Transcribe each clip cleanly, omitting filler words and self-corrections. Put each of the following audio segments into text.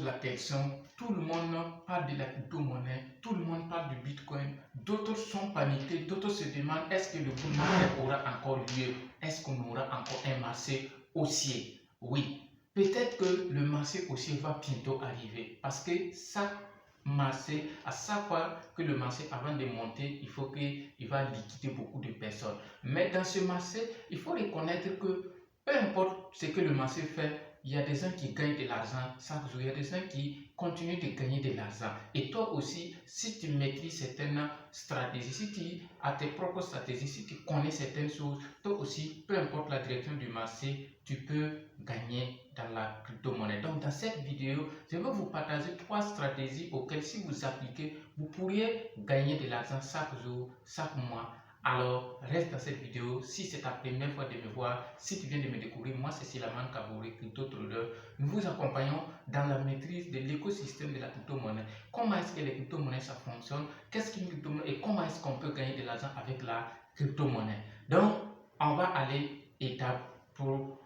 la question, tout le monde parle de la crypto-monnaie, tout le monde parle du Bitcoin, d'autres sont paniqués, d'autres se demandent est-ce que le bull market aura encore lieu, est-ce qu'on aura encore un marché haussier? Oui, peut-être que le marché haussier va bientôt arriver parce que chaque marché, à chaque fois que le marché avant de monter, il va liquider beaucoup de personnes. Mais dans ce marché, il faut reconnaître que peu importe ce que le marché fait, il y a des gens qui gagnent de l'argent chaque jour, il y a des gens qui continuent de gagner de l'argent. Et toi aussi, si tu maîtrises certaines stratégies, si tu as tes propres stratégies, si tu connais certaines choses, toi aussi, peu importe la direction du marché, tu peux gagner dans la crypto-monnaie. Donc, dans cette vidéo, je vais vous partager 3 stratégies auxquelles, si vous appliquez, vous pourriez gagner de l'argent chaque jour, chaque mois. Alors, reste dans cette vidéo. Si c'est ta première fois de me voir, si tu viens de me découvrir, moi c'est Silaman Kabouri, Crypto Trader. Nous vous accompagnons dans la maîtrise de l'écosystème de la crypto-monnaie. Comment est-ce que les crypto-monnaies ça fonctionne? Qu'est-ce qu'une crypto-monnaie et comment est-ce qu'on peut gagner de l'argent avec la crypto-monnaie? Donc, on va aller étape pour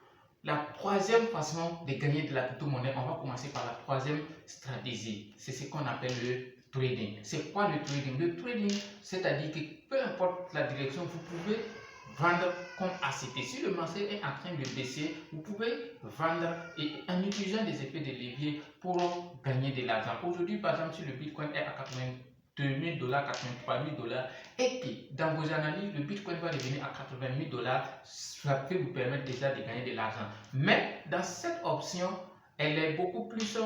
la troisième façon de gagner de la crypto-monnaie. On va commencer par la troisième stratégie. C'est ce qu'on appelle le trading. C'est quoi le trading? Le trading, c'est-à-dire que peu importe la direction, vous pouvez vendre comme ACT. Si le marché est en train de baisser, vous pouvez vendre et en utilisant des effets de levier pour gagner de l'argent. Aujourd'hui, par exemple, si le Bitcoin est à 82 000 $, 83 000 $ et que dans vos analyses, le Bitcoin va revenir à 80 000 $, ça peut vous permettre déjà de gagner de l'argent. Mais dans cette option, elle est beaucoup plus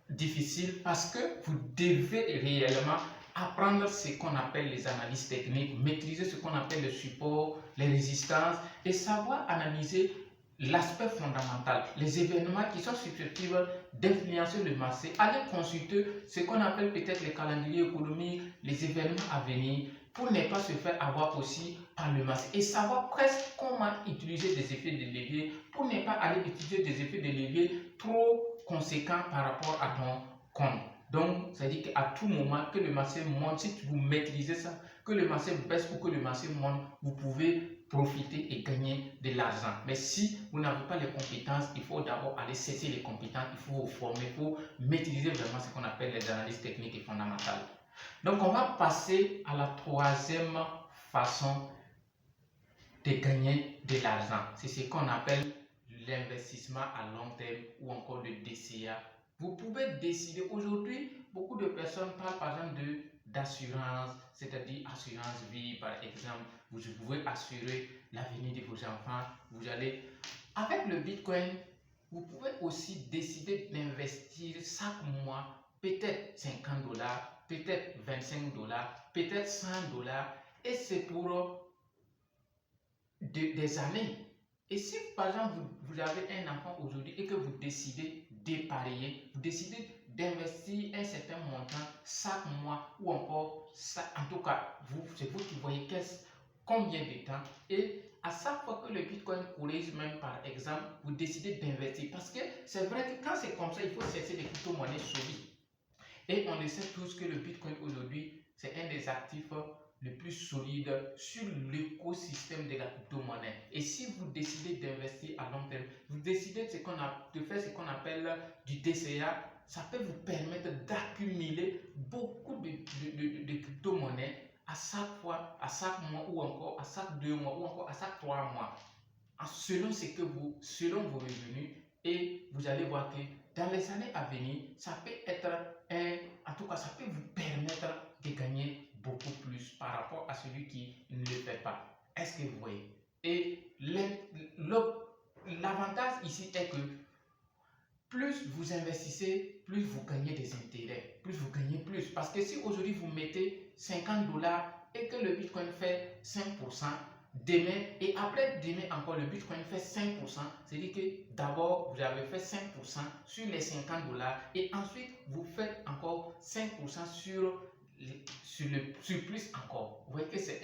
difficile parce que vous devez réellement apprendre ce qu'on appelle les analyses techniques, maîtriser ce qu'on appelle le support, les résistances et savoir analyser l'aspect fondamental, les événements qui sont susceptibles d'influencer le marché. Allez consulter ce qu'on appelle peut-être les calendriers économiques, les événements à venir pour ne pas se faire avoir aussi par le marché et savoir presque comment utiliser des effets de levier pour ne pas aller utiliser des effets de levier trop conséquents par rapport à ton compte. Donc, ça veut dire qu'à tout moment que le marché monte, si vous maîtrisez ça, que le marché baisse ou que le marché monte, vous pouvez profiter et gagner de l'argent. Mais si vous n'avez pas les compétences, il faut d'abord aller chercher les compétences, il faut vous former, il faut maîtriser vraiment ce qu'on appelle les analyses techniques et fondamentales. Donc, on va passer à la troisième façon de gagner de l'argent. C'est ce qu'on appelle l'investissement à long terme ou encore le DCA. Vous pouvez décider, aujourd'hui, beaucoup de personnes parlent par exemple d'assurance, c'est-à-dire assurance vie, par exemple, vous pouvez assurer l'avenir de vos enfants, vous allez, avec le Bitcoin, vous pouvez aussi décider d'investir chaque mois, peut-être 50 $, peut-être 25 $, peut-être 100 $, et c'est pour des années. Et si par exemple vous avez un enfant aujourd'hui et que vous décidez d'épargner, vous décidez d'investir un certain montant chaque mois ou encore, en tout cas, c'est vous qui voyez combien de temps et à chaque fois que le Bitcoin corrige même par exemple, vous décidez d'investir parce que c'est vrai que quand c'est comme ça, il faut chercher des crypto-monnaies solides. Et on le sait tous que le Bitcoin aujourd'hui, c'est un des actifs le plus solide sur l'écosystème de la crypto-monnaie. Et si vous décidez d'investir à long terme, vous décidez de faire ce qu'on appelle du DCA, ça peut vous permettre d'accumuler beaucoup de crypto-monnaies à chaque fois, à chaque mois ou encore à chaque 2 mois ou encore à chaque 3 mois, selon vos revenus. Et vous allez voir que dans les années à venir, ça peut être en tout cas, ça peut vous permettre de gagner beaucoup plus par rapport à celui qui ne le fait pas. Est-ce que vous voyez? Et l'avantage ici est que plus vous investissez, plus vous gagnez des intérêts, plus vous gagnez plus. Parce que si aujourd'hui vous mettez 50 $ et que le Bitcoin fait 5%, demain et après demain encore le Bitcoin fait 5%, c'est-à-dire que d'abord vous avez fait 5% sur les 50 $ et ensuite vous faites encore 5% sur plus encore. Vous voyez que c'est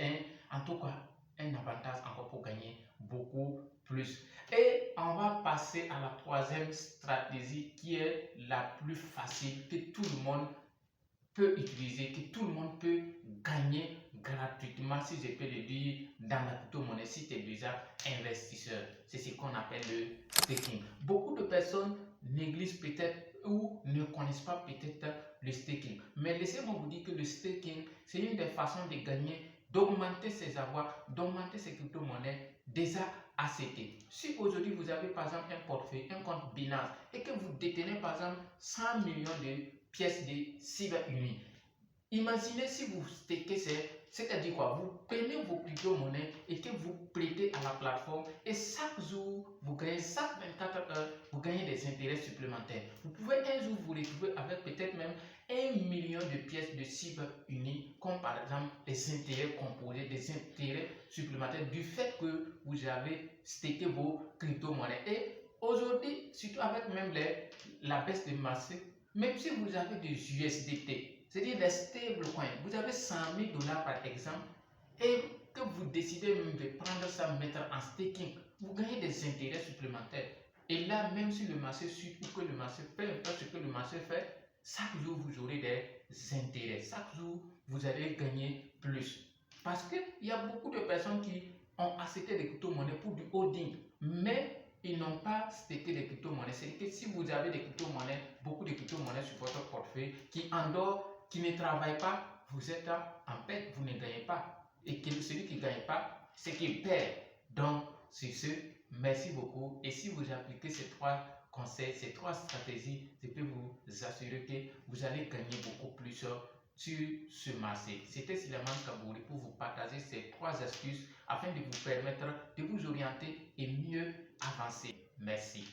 en tout cas un avantage encore pour gagner beaucoup plus. Et on va passer à la troisième stratégie qui est la plus facile, que tout le monde peut utiliser, que tout le monde peut gagner gratuitement, si je peux le dire, dans la crypto-monnaie, si tu es déjà investisseur. C'est ce qu'on appelle le staking. Beaucoup de personnes négligent peut-être ou ne connaissent pas peut-être le staking. Mais laissez-moi vous dire que le staking, c'est une des façons de gagner, d'augmenter ses avoirs, d'augmenter ses crypto-monnaies déjà acceptées. Si aujourd'hui vous avez par exemple un portefeuille, un compte Binance et que vous détenez par exemple 100 millions de pièces de Shiba Inu, imaginez si vous stakez, c'est-à-dire quoi? Vous prenez vos crypto-monnaies et que vous prêtez à la plateforme et chaque jour, vous gagnez, chaque 24 heures, vous gagnez des intérêts supplémentaires. Vous pouvez un jour vous retrouver avec peut-être même 1 million de pièces de Shiba Inu, comme par exemple des intérêts composés, des intérêts supplémentaires du fait que vous avez staké vos crypto-monnaies. Et aujourd'hui, surtout avec même la baisse des marchés, même si vous avez des USDT, c'est-à-dire des stablecoins, vous avez 100 000 dollars par exemple, et que vous décidez même de prendre ça, mettre en staking, vous gagnez des intérêts supplémentaires. Et là, même si le marché suit ou que le marché fait un peu ce que le marché fait, chaque jour vous aurez des intérêts, chaque jour vous allez gagner plus. Parce qu'il y a beaucoup de personnes qui ont acheté des crypto-monnaies pour du holding, mais ils n'ont pas stacké des crypto-monnaies. C'est que si vous avez des crypto-monnaies, beaucoup de crypto-monnaies sur votre portefeuille qui endort, qui ne travaillent pas, vous êtes en perte, vous ne gagnez pas. Et que celui qui ne gagne pas, c'est qu'il perd. Donc, sur ce, merci beaucoup. Et si vous appliquez ces trois conseils, ces trois stratégies, je peux vous assurer que vous allez gagner beaucoup plus sur ce marché. C'était Silaman Kabouri pour vous partager ces trois astuces afin de vous permettre de vous orienter et mieux avancer. Merci.